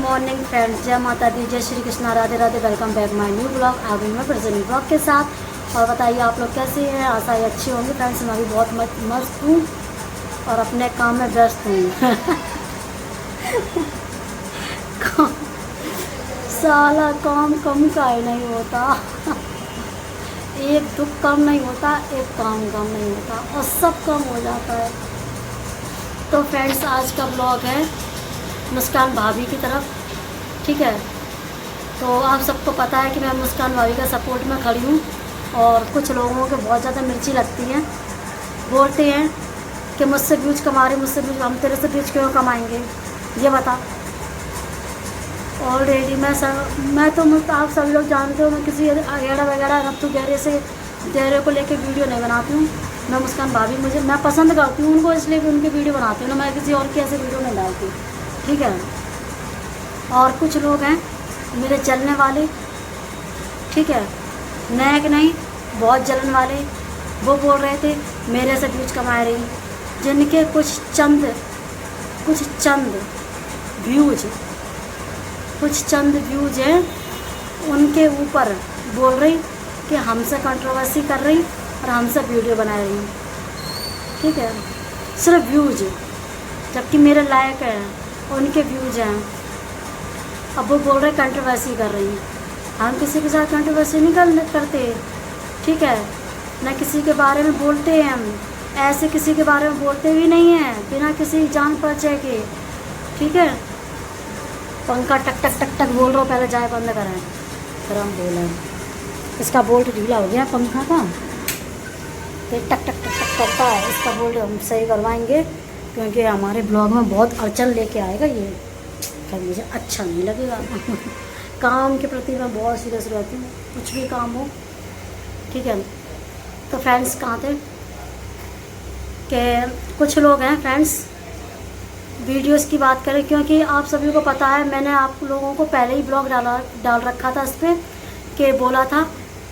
Morning friends, जय माता दी, जय Shri Krishna, Radhe Radhe. Welcome back my new blog. आ गई मैं फिर से न्यू ब्लॉग के साथ। और बताइए आप लोग कैसे हैं। आशा ही अच्छी होंगी फ्रेंड्स। मैं भी बहुत मस्त हूँ और अपने काम में व्यस्त हूँ। साला काम कम का ही नहीं होता। एक दुख कम नहीं होता, एक काम कम नहीं होता और सब कम हो जाता है। तो फ्रेंड्स, आज का ब्लॉग है मुस्कान भाभी की तरफ, ठीक है। तो आप सबको पता है कि मैं मुस्कान भाभी का सपोर्ट में खड़ी हूँ और कुछ लोगों को बहुत ज़्यादा मिर्ची लगती हैं। बोलते हैं कि मुझसे व्यूज कमा रहे, मुझसे व्यूज, हम तेरे से व्यूज क्यों कमाएंगे, ये बता। ऑलरेडी मैं तो आप सभी लोग जानते हो, मैं किसी अगेड़ा वगैरह रफ्तू गहरे को लेके वीडियो नहीं बनाती हूँ। मैं मुस्कान भाभी, मैं पसंद करती हूँ उनको, इसलिए भी उनकी वीडियो बनाती हूँ ना। मैं किसी और की ऐसे वीडियो नहीं डालती, ठीक है। और कुछ लोग हैं मेरे जलने वाले, ठीक है, नए कि नहीं, बहुत जलन वाले। वो बोल रहे थे मेरे से व्यूज कमा रही, जिनके कुछ चंद व्यूज हैं, उनके ऊपर बोल रही कि हमसे कंट्रोवर्सी कर रही और हमसे वीडियो बना रही, ठीक है। सिर्फ व्यूज, जबकि मेरे लायक है, उनके व्यूज हैं। अब वो बोल रहे कंट्रोवर्सी कर रही हैं। हम किसी के साथ कंट्रोवर्सी नहीं करते, ठीक है, ना किसी के बारे में बोलते हैं। हम ऐसे किसी के बारे में बोलते भी नहीं हैं बिना किसी जान परिचय के, ठीक है। पंखा टक टक टक टक बोल रहा हूँ, पहले जाए बंद कराएं फिर हम बोलें। इसका बोल्ट ढीला हो गया पंखा का, तो टक टक टक टक करता है। इसका बोल्ट हम सही करवाएंगे क्योंकि हमारे ब्लॉग में बहुत अड़चन लेके आएगा ये, फिर मुझे अच्छा नहीं लगेगा। काम के प्रति मैं बहुत सीरियस रहती हूँ, कुछ भी काम हो, ठीक है। तो फ्रेंड्स, कहाँ थे कि कुछ लोग हैं फ्रेंड्स, वीडियोस की बात करें, क्योंकि आप सभी को पता है मैंने आप लोगों को पहले ही ब्लॉग डाल रखा था इस पर, कि बोला था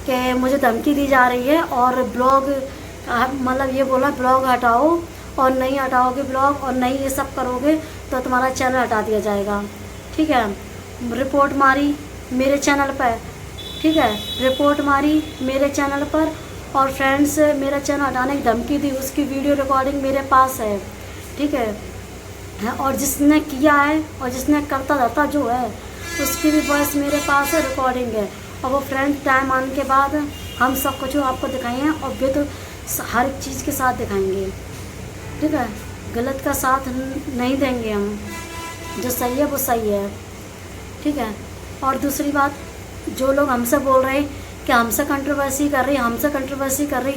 कि मुझे धमकी दी जा रही है और ब्लॉग, मतलब ये बोला ब्लॉग हटाओ और नहीं हटाओगे ब्लॉग और नहीं ये सब करोगे तो तुम्हारा चैनल हटा दिया जाएगा, ठीक है। रिपोर्ट मारी मेरे चैनल पर, ठीक है, रिपोर्ट मारी मेरे चैनल पर। और फ्रेंड्स, मेरा चैनल हटाने की धमकी दी, उसकी वीडियो रिकॉर्डिंग मेरे पास है, ठीक है। और जिसने किया है और जिसने करता रहता जो है, उसकी भी वॉइस मेरे पास है, रिकॉर्डिंग है। और वो फ्रेंड्स टाइम आने के बाद हम सब कुछ आपको दिखाएंगे और वे तो हर एक चीज़ के साथ दिखाएंगे, ठीक है। गलत का साथ नहीं देंगे हम, जो सही है वो सही है, ठीक है। और दूसरी बात, जो लोग हमसे बोल रहे हैं कि हमसे कंट्रोवर्सी कर रही,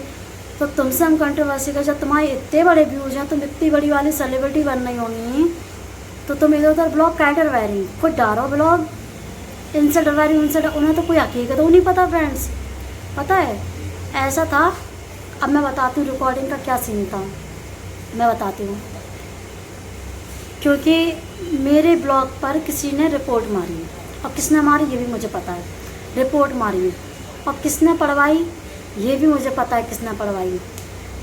तो तुमसे हम कंट्रोवर्सी कर, जब तुम्हारे इतने बड़े व्यूज हैं, तुम इतनी बड़ी वाली सेलिब्रिटी बन रही होंगी, तो तुम इधर उधर ब्लॉग क्या डरवा रही, खुद डालो ब्लॉग, इनसे डरवा रही, उनसे उन्हें तो कोई हकीकत नहीं पता फ्रेंड्स, पता है ऐसा था। अब मैं बताती हूँ रिकॉर्डिंग का क्या सीन था, मैं बताती हूँ। क्योंकि मेरे ब्लॉग पर किसी ने रिपोर्ट मारी, और किसने मारी ये भी मुझे पता है। रिपोर्ट मारी और किसने पढ़वाई ये भी मुझे पता है, किसने पढ़वाई।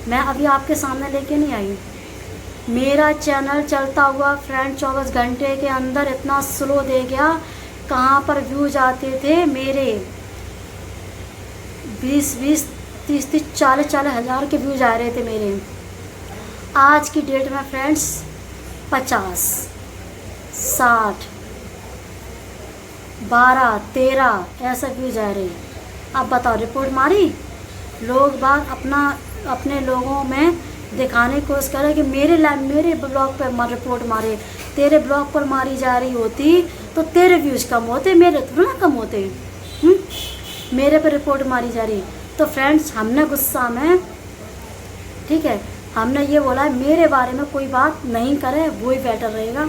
मैं अभी आपके सामने लेके नहीं आई। मेरा चैनल चलता हुआ फ्रेंड 24 घंटे के अंदर इतना स्लो दे गया, कहाँ पर व्यूज आते थे मेरे 20-20, 30-30, 40-40 हज़ार के व्यूज आ रहे थे मेरे। आज की डेट में फ्रेंड्स 50, 60, 12, 13 ऐसा व्यूज आ रहे। अब बताओ, रिपोर्ट मारी, लोग बात अपने लोगों में दिखाने की कोशिश करे कि मेरे ब्लॉग पर रिपोर्ट मारे। तेरे ब्लॉग पर मारी जा रही होती तो तेरे व्यूज़ कम होते, मेरे थोड़ा ना कम होते। मेरे पे रिपोर्ट मारी जा रही। तो फ्रेंड्स, हमने गुस्सा में, ठीक है, हमने ये बोला मेरे बारे में कोई बात नहीं करे, वही बेटर रहेगा,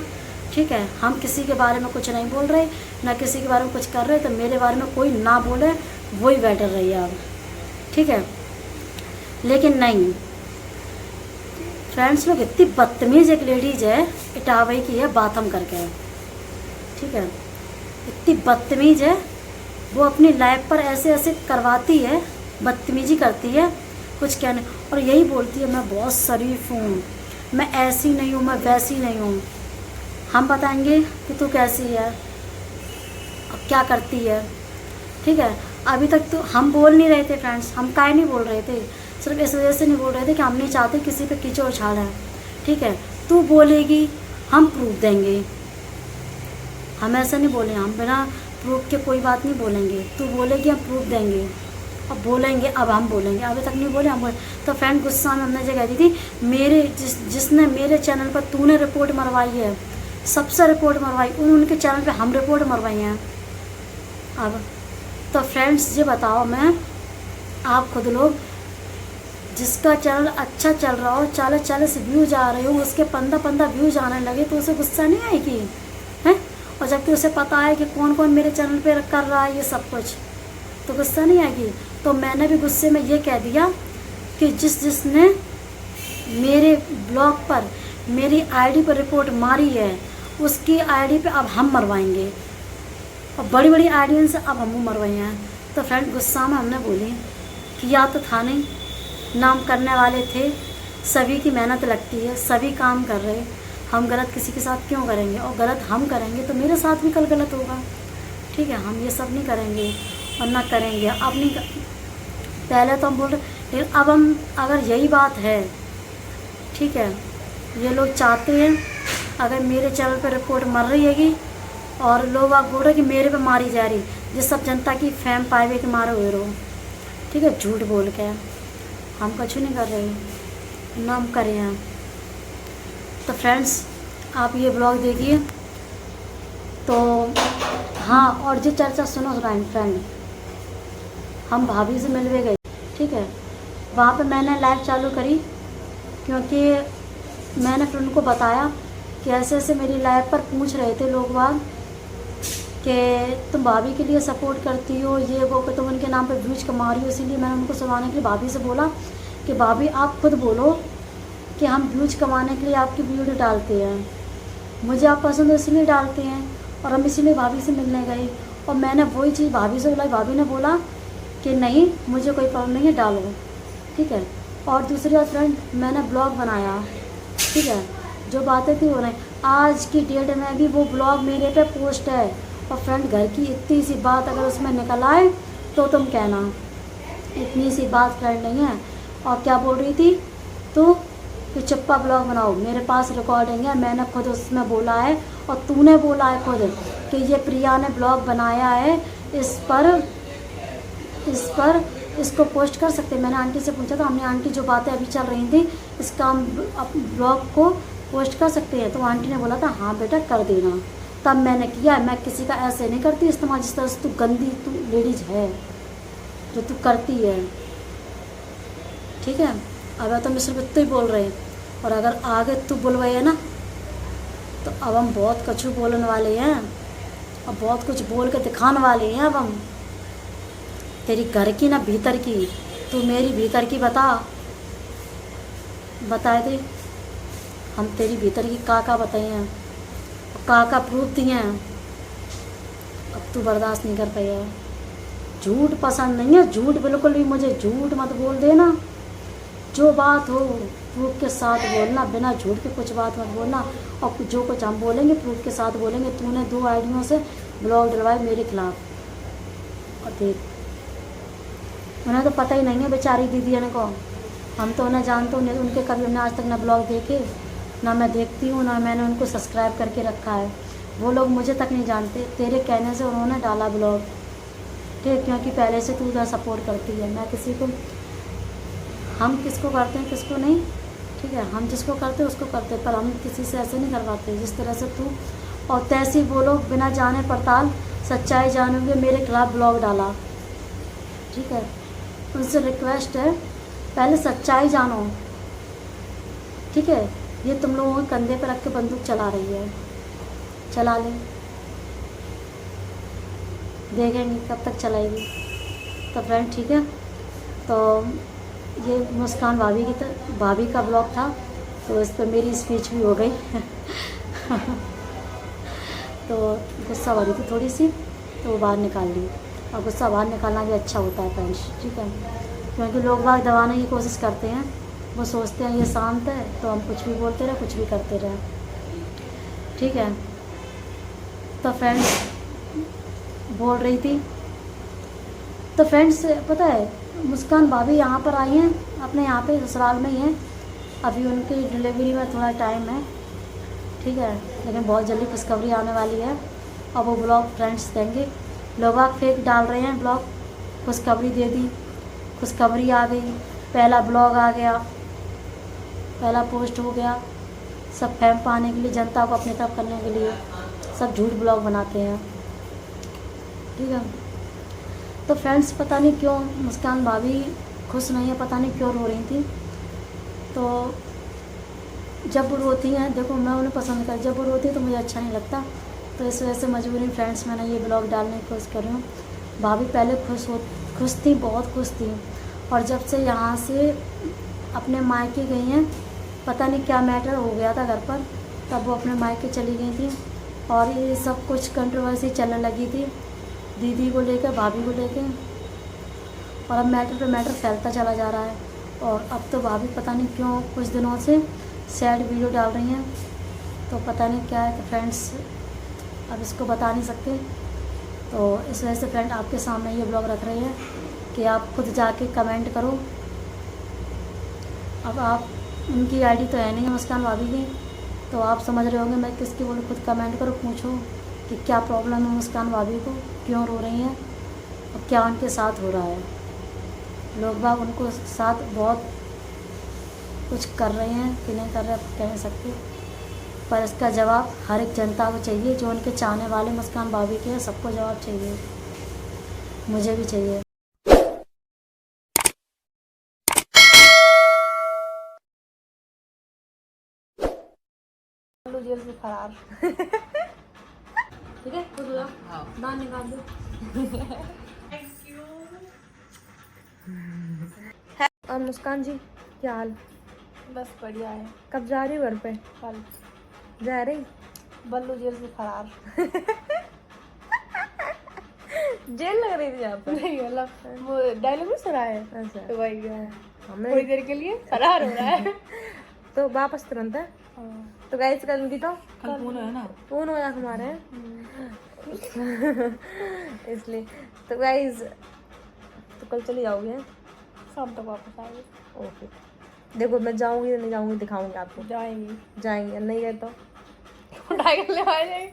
ठीक है। हम किसी के बारे में कुछ नहीं बोल रहे, ना किसी के बारे में कुछ कर रहे, तो मेरे बारे में कोई ना बोले, वही बेटर रहेगा, ठीक है। लेकिन नहीं फ्रेंड्स, लोग इतनी बदतमीज़, एक लेडीज है इटावई की है, बातम करके, ठीक है, इतनी बदतमीज़ है। वो अपनी लाइफ पर ऐसे ऐसे करवाती है, बदतमीजी करती है, कुछ कहने, और यही बोलती है मैं बहुत शरीफ हूँ, मैं ऐसी नहीं हूँ, मैं वैसी नहीं हूँ। हम बताएंगे कि तू कैसी है, अब क्या करती है। ठीक है, अभी तक तो हम बोल नहीं रहे थे फ्रेंड्स, हम काहे नहीं बोल रहे थे, सिर्फ इस वजह से नहीं बोल रहे थे कि हम नहीं चाहते किसी पे कीचड़ उछाल है। ठीक है, तू बोलेगी हम प्रूफ देंगे, हम ऐसा नहीं बोले, हम बिना प्रूफ के कोई बात नहीं बोलेंगे। तू बोलेगी हम प्रूफ देंगे, अब बोलेंगे, अब हम बोलेंगे, अभी तक नहीं बोले हम बोले। तो फ्रेंड गुस्सा में हमने जगह दी थी, मेरे जिसने मेरे चैनल पर तूने रिपोर्ट मरवाई है, सबसे रिपोर्ट मरवाई, उनके चैनल पे हम रिपोर्ट मरवाई हैं। अब तो फ्रेंड्स ये बताओ, मैं आप खुद लोग, जिसका चैनल अच्छा चल रहा हो, 40 व्यूज आ रहे हो, उसके 15 व्यूज आने लगे तो उसे गुस्सा नहीं आएगी हैं? और जबकि उसे पता है कि कौन कौन मेरे चैनल पे कर रहा है ये सब कुछ, तो गुस्सा नहीं आएगी। तो मैंने भी गुस्से में ये कह दिया कि जिसने मेरे ब्लॉग पर, मेरी आईडी पर रिपोर्ट मारी है, उसकी आईडी पे अब हम मरवाएंगे, और बड़ी बड़ी आईडियंस से अब हम मरवाए हैं। तो फ्रेंड गुस्सा में हमने बोली कि या तो था नहीं, नाम करने वाले थे, सभी की मेहनत लगती है, सभी काम कर रहे, हम गलत किसी के साथ क्यों करेंगे, और गलत हम करेंगे तो मेरे साथ भी कल गलत होगा। ठीक है, हम ये सब नहीं करेंगे और ना करेंगे, अब नहीं पहले तो हम बोल रहे, लेकिन अब हम, अगर यही बात है, ठीक है, ये लोग चाहते हैं अगर मेरे चैनल पर रिपोर्ट मर रही हैगी और लोग आप बोल रहे कि मेरे पे मारी जा रही, जिस सब जनता की फैम पाए के मारे हुए रहो। ठीक है, झूठ बोल के हम कुछ नहीं कर रहे, ना हम करें हैं। तो फ्रेंड्स आप ये ब्लॉग देखिए। तो हाँ, और जो चर्चा सुनो फ्रेंड, हम भाभी से मिलवे गए। ठीक है, वहाँ पे मैंने लाइव चालू करी, क्योंकि मैंने फिर उनको बताया कि ऐसे ऐसे मेरी लाइव पर पूछ रहे थे लोग बाग कि तुम भाभी के लिए सपोर्ट करती हो, ये वो, कि तुम उनके नाम पे व्यूज कमा रही हो। इसीलिए मैंने उनको सुनाने के लिए भाभी से बोला कि भाभी आप खुद बोलो कि हम व्यूज कमाने के लिए आपकी वीडियो डालते हैं, मुझे आप पसंद है इसलिए डालते हैं, और हम इसीलिए भाभी से मिलने गए। और मैंने वही चीज़ भाभी से बोला, भाभी ने बोला कि नहीं मुझे कोई प्रॉब्लम नहीं है, डालो। ठीक है, और दूसरी बात फ्रेंड, मैंने ब्लॉग बनाया। ठीक है, जो बातें थी वो नहीं, आज की डेट में भी वो ब्लॉग मेरे पे पोस्ट है। और फ्रेंड घर की इतनी सी बात अगर उसमें निकल आए तो तुम कहना, इतनी सी बात फ्रेंड नहीं है। और क्या बोल रही थी तो कि चुप्पा ब्लॉग बनाओ, मेरे पास रिकॉर्डिंग है, मैंने खुद उसमें बोला है, और तूने बोला है खुद कि ये प्रिया ने ब्लॉग बनाया है, इस पर इसको पोस्ट कर सकते। मैंने आंटी से पूछा था, हमने आंटी जो बातें अभी चल रही थी इसका हम ब्लॉग को पोस्ट कर सकते हैं, तो आंटी ने बोला था हाँ बेटा कर देना। तब मैंने किया। मैं किसी का ऐसे नहीं करती इस्तेमाल जिस तरह से तू गंदी तू लेडीज है जो तू करती है। ठीक है, अब तो मैं सिर्फ इतना ही बोल रहे हैं, और अगर आगे तू बोलवाई है ना तो अब हम बहुत कछु बोलने वाले हैं, अब बहुत कुछ बोल के दिखाने वाले हैं। अब हम तेरी घर की ना भीतर की, तू मेरी भीतर की बताए दे, हम तेरी भीतर की का बताए हैं, का प्रूफ दिए हैं। अब तू बर्दाश्त नहीं कर पाया, झूठ पसंद नहीं है, झूठ बिल्कुल भी, मुझे झूठ मत बोल देना, जो बात हो प्रूफ के साथ बोलना, बिना झूठ के कुछ बात मत बोलना। और जो कुछ हम बोलेंगे प्रूफ के साथ बोलेंगे। तूने 2 आईडियों से ब्लॉग डलवाए मेरे खिलाफ, और देख उन्हें तो पता ही नहीं है बेचारी दीदी को, हम तो उन्हें जानते हैं, उनके कभी हमने आज तक ना ब्लॉग देखे, ना मैं देखती हूँ, ना मैंने उनको सब्सक्राइब करके रखा है। वो लोग मुझे तक नहीं जानते, तेरे कहने से उन्होंने डाला ब्लॉग। ठीक, क्योंकि पहले से तू उधर सपोर्ट करती है। मैं किसी को, हम किसको करते हैं किसको नहीं, ठीक है, हम जिसको करते हैं उसको करते हैं, पर हम किसी से ऐसे नहीं करवाते जिस तरह से तू। और तैसी वो लोग बिना जाने पड़ताल सच्चाई जानोगे मेरे खिलाफ ब्लॉग डाला। ठीक है, उनसे रिक्वेस्ट है पहले सच्चाई जानो। ठीक है, ये तुम लोगों के कंधे पर रख के बंदूक चला रही है, चला ले, देखेंगे कब तक चलाएगी। तो फ्रेंड ठीक है, तो ये मुस्कान भाभी का ब्लॉग था, तो इस पर मेरी स्पीच भी हो गई तो गुस्सा वाली थी थोड़ी सी, तो वो बाहर निकाल ली। और गुस्सा बाहर निकालना भी अच्छा होता है फ्रेंड्स। ठीक है, क्योंकि लोग बाग दबाने की कोशिश करते हैं, वो सोचते हैं ये शांत है तो हम कुछ भी बोलते रहे, कुछ भी करते रहे। ठीक है, तो फ्रेंड्स बोल रही थी। तो फ्रेंड्स पता है मुस्कान भाभी यहाँ पर आई हैं, अपने यहाँ पे ससुराल में ही हैं। अभी उनकी डिलीवरी में थोड़ा टाइम है, ठीक है, लेकिन बहुत जल्दी खुशखबरी आने वाली है और वो ब्लॉग फ्रेंड्स देंगे। लोग आप फेक डाल रहे हैं ब्लॉग, खुशखबरी दे दी, खुशखबरी आ गई, पहला ब्लॉग आ गया, पहला पोस्ट हो गया। सब फेम पाने के लिए, जनता को अपनी तरफ करने के लिए सब झूठ ब्लॉग बनाते हैं, ठीक है। तो फ्रेंड्स पता नहीं क्यों मुस्कान भाभी खुश नहीं है, पता नहीं क्यों रो रही थी। तो जब वो रोती हैं, देखो मैं उन्हें पसंद कर, जब वो रोती है तो मुझे अच्छा नहीं लगता। तो इस वजह से मजबूरी फ्रेंड्स मैंने ये ब्लॉग डालने की कोशिश कर रही हूँ। भाभी पहले खुश थी, बहुत खुश थी, और जब से यहाँ से अपने मायके गई हैं, पता नहीं क्या मैटर हो गया था घर पर, तब वो अपने मायके चली गई थी और ये सब कुछ कंट्रोवर्सी चलने लगी थी दीदी को लेकर, भाभी को लेकर, और अब मैटर पे मैटर फैलता चला जा रहा है। और अब तो भाभी पता नहीं क्यों कुछ दिनों से सैड वीडियो डाल रही हैं, तो पता नहीं क्या है। तो फ्रेंड्स अब इसको बता नहीं सकते, तो इस वजह से फ्रेंड आपके सामने ये ब्लॉग रख रहे हैं कि आप खुद जाके कमेंट करो। अब आप उनकी आईडी तो है नहीं मुस्कान भाभी की, तो आप समझ रहे होंगे मैं किसकी बोलूँ, खुद कमेंट करो, पूछो कि क्या प्रॉब्लम है मुस्कान भाभी को, क्यों रो रही हैं और क्या उनके साथ हो रहा है। लोग बाग उनको साथ बहुत कुछ कर रहे हैं कि नहीं कर रहे कह नहीं सकते, पर इसका जवाब हर एक जनता को चाहिए, जो उनके चाहने वाले मुस्कान भाभी के हैं, सबको जवाब चाहिए, मुझे भी चाहिए। जेल से फरार ठीक है, खुद हो दान निकाल दो। और मुस्कान जी क्या हाल? बस बढ़िया है। कब जा रही हो घर पे? कल जा रही? बल्लू जेल से फरार। जेल लग रही थी यहाँ पे? नहीं मतलब वो डायलॉग भी सुना है। अच्छा, तो वही हमने थोड़ी देर के लिए फरार हो रहा है। तो वापस तुरंत है। तो गाइस कल उनकी तो कल फोन है ना, फोन हो हमारे इसलिए। तो गाइस तो कल चली जाओगे? शाम तक वापस आएंगे। ओके, देखो मैं जाऊंगी या नहीं जाऊंगी दिखाऊंगी आपको। जाएंगे नहीं गए तो टाइगर ले आए।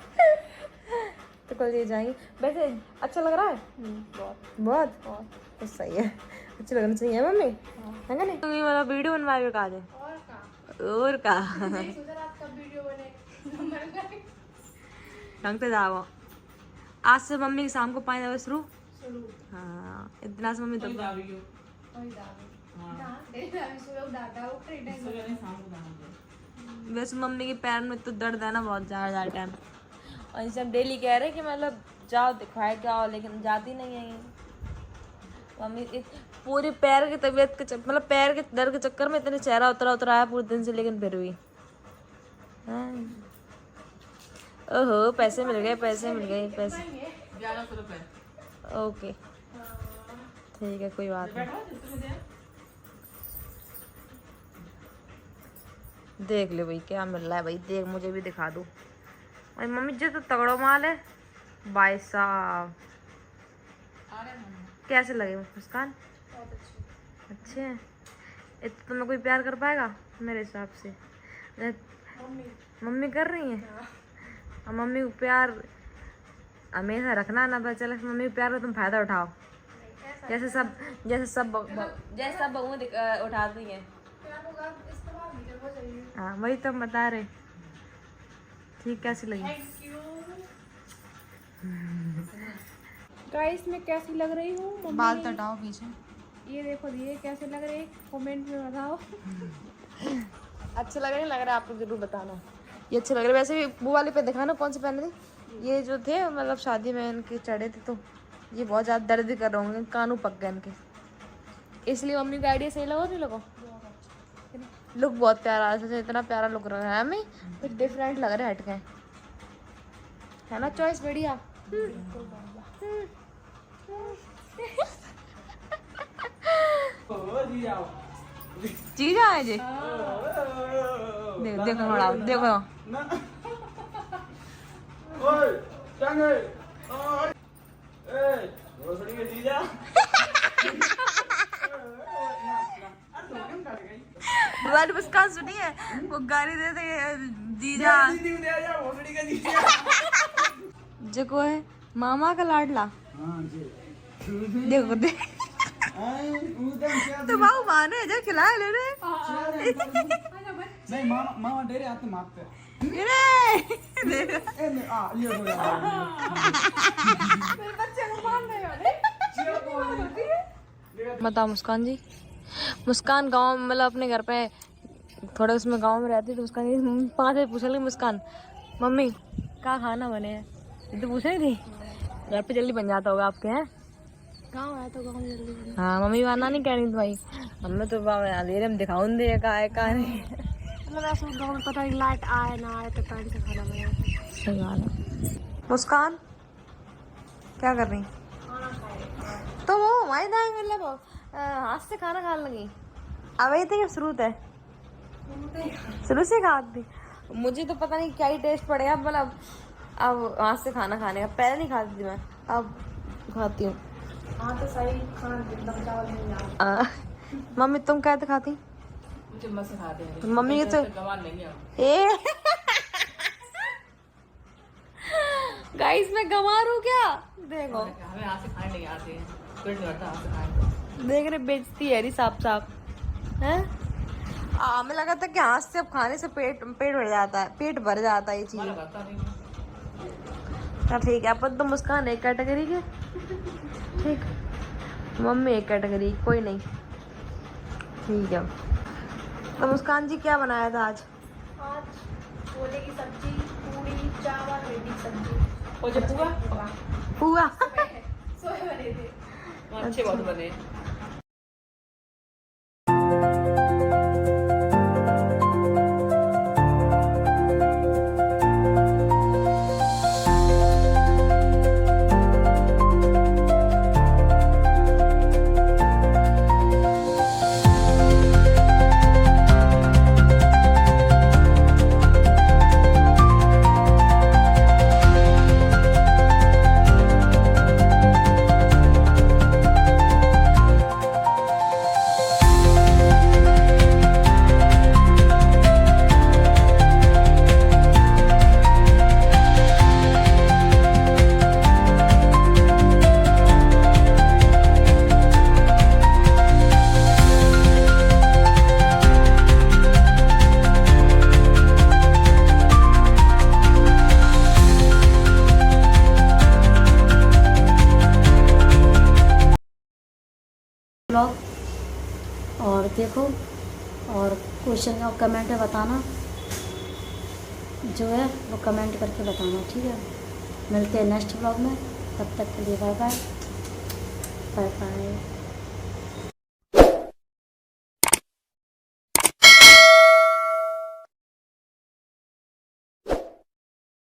तो कल ये जाएंगे। वैसे अच्छा लग रहा है? बहुत बहुत बहुत तो सही है, अच्छा लगना चाहिए मम्मी, है ना? नहीं तुम्हें वाला वीडियो बनवाए कहा दे और का ढंग से जाओ। आज से मम्मी शाम को 5 बजे शुरू। हाँ इतना से मम्मी तो वैसे मम्मी के पैर में तो दर्द है ना बहुत ज़्यादा टाइम, और इसे हम डेली कह रहे हैं कि मतलब जाओ दिखवाए क्या हो, लेकिन जाती नहीं है मम्मी। पूरे पैर की तबीयत के मतलब पैर के दर्द के चक्कर में इतने चेहरा उतरा है पूरे दिन से, लेकिन फिर भी ओहो पैसे मिल गए, पैसे मिल गए, पैसे 1100 रुपए। ओके ठीक है कोई बात नहीं। देख ले भाई क्या मिल रहा है भाई, देख मुझे भी दिखा दो भाई। मम्मी जी तो तगड़ो माल है भाई साहब। कैसे लगे मुस्कान? अच्छे हैं। इतना तुम्हें कोई प्यार कर पाएगा मेरे हिसाब से? मम्मी कर रही हैं और मम्मी को प्यार हमेशा रखना ना, पता चला मम्मी को प्यार का तुम फायदा उठाओ, जैसे सब बहुएं उठाती हैं। हाँ वही तो बता रहे। ठीक कैसी लगी गाइस मैं कैसी लग रही हूँ? बाल तो हटाओ पीछे। ये देखो ये कैसे लग रहे, कमेंट में बताओ। अच्छे लग रहे लग रहा है आपको जरूर बताना। ये अच्छे लग रहे। वैसे भी वो वाले पे दिखाना कौन से पहने थे, ये जो थे मतलब शादी में इनके चढ़े थे, तो ये बहुत ज़्यादा दर्द भी कर रहे होंगे, कानू पक गए इनके, इसलिए मम्मी का आइडिया सही लगा नहीं लगा? लुक बहुत प्यारा है, इतना प्यारा लुक रहा है हमें, कुछ डिफरेंट लग रहा है, हटके है ना, चॉइस बढ़िया। चीज आए जी देखो बड़ा देखो तुम्हारी मुस्कान सुनी है, वो गाली देते जीजा जो को है मामा का लाडला। देखो देख तो बाबू माने जो खिलाए ले रहे नहीं मामा डेरे आते मारते बताओ मुस्कान जी। मुस्कान गांव मतलब अपने घर पे थोड़ा उसमें गांव में रहती तो मुस्कान जी 5 बजे पूछ रही मुस्कान मम्मी क्या खाना बने है, तो पूछ रही थी। घर पे जल्दी बन जाता होगा आपके हैं गाँव है तो गाँव में जल्दी। हाँ मम्मी वहाँ नहीं कह रही थी भाई हमें तो अंधेरे में दिखाऊं दे का है का नहीं। मतलब ऐसा गाँव में पता नहीं लाइट आए ना आए तो टाइम से खाना बनेगा। सही बात है। मुस्कान क्या कर रही तो वो हमारी दाई मतलब हाथ से खाना खाने लगी। अब ये थे शुरू है शुरू से खाती मुझे तो पता नहीं क्या ही टेस्ट पड़ेगा मतलब अब हाथ से खाना खाने का। पहले नहीं खाती थी मैं अब खाती हूँ। हाँ तो सही खाना एकदम चावल नहीं यार। मम्मी तुम कैसे खाती चम्मच से खाते हैं मम्मी के तो गवार नहीं है ए गाइस मैं गंवार हूँ क्या देखो हमें हाथ से खाने नहीं आते हैं पेट नहीं भरता हाथ से खाने देख रहे बेचती है साफ साफ है। हमें लगा था कि हाथ से अब खाने से पेट भर जाता है पेट भर जाता है ये चीज। भरता नहीं चल ठीक है अपन तो मुस्कान एक कैटेगरी के ठीक मम्मी एक कैटेगरी कोई नहीं ठीक है। तो मुस्कान जी क्या बनाया था आज छोले की सब्जी पूरी चावल भिंडी की सब्जी और जब पूरा हुआ सोए बने थे। अच्छे बहुत बने ब्लॉग और देखो और क्वेश्चन और कमेंट में बताना जो है वो कमेंट करके बताना ठीक है। मिलते हैं नेक्स्ट ब्लॉग में तब तक के लिए बाय बाय बाय बाय।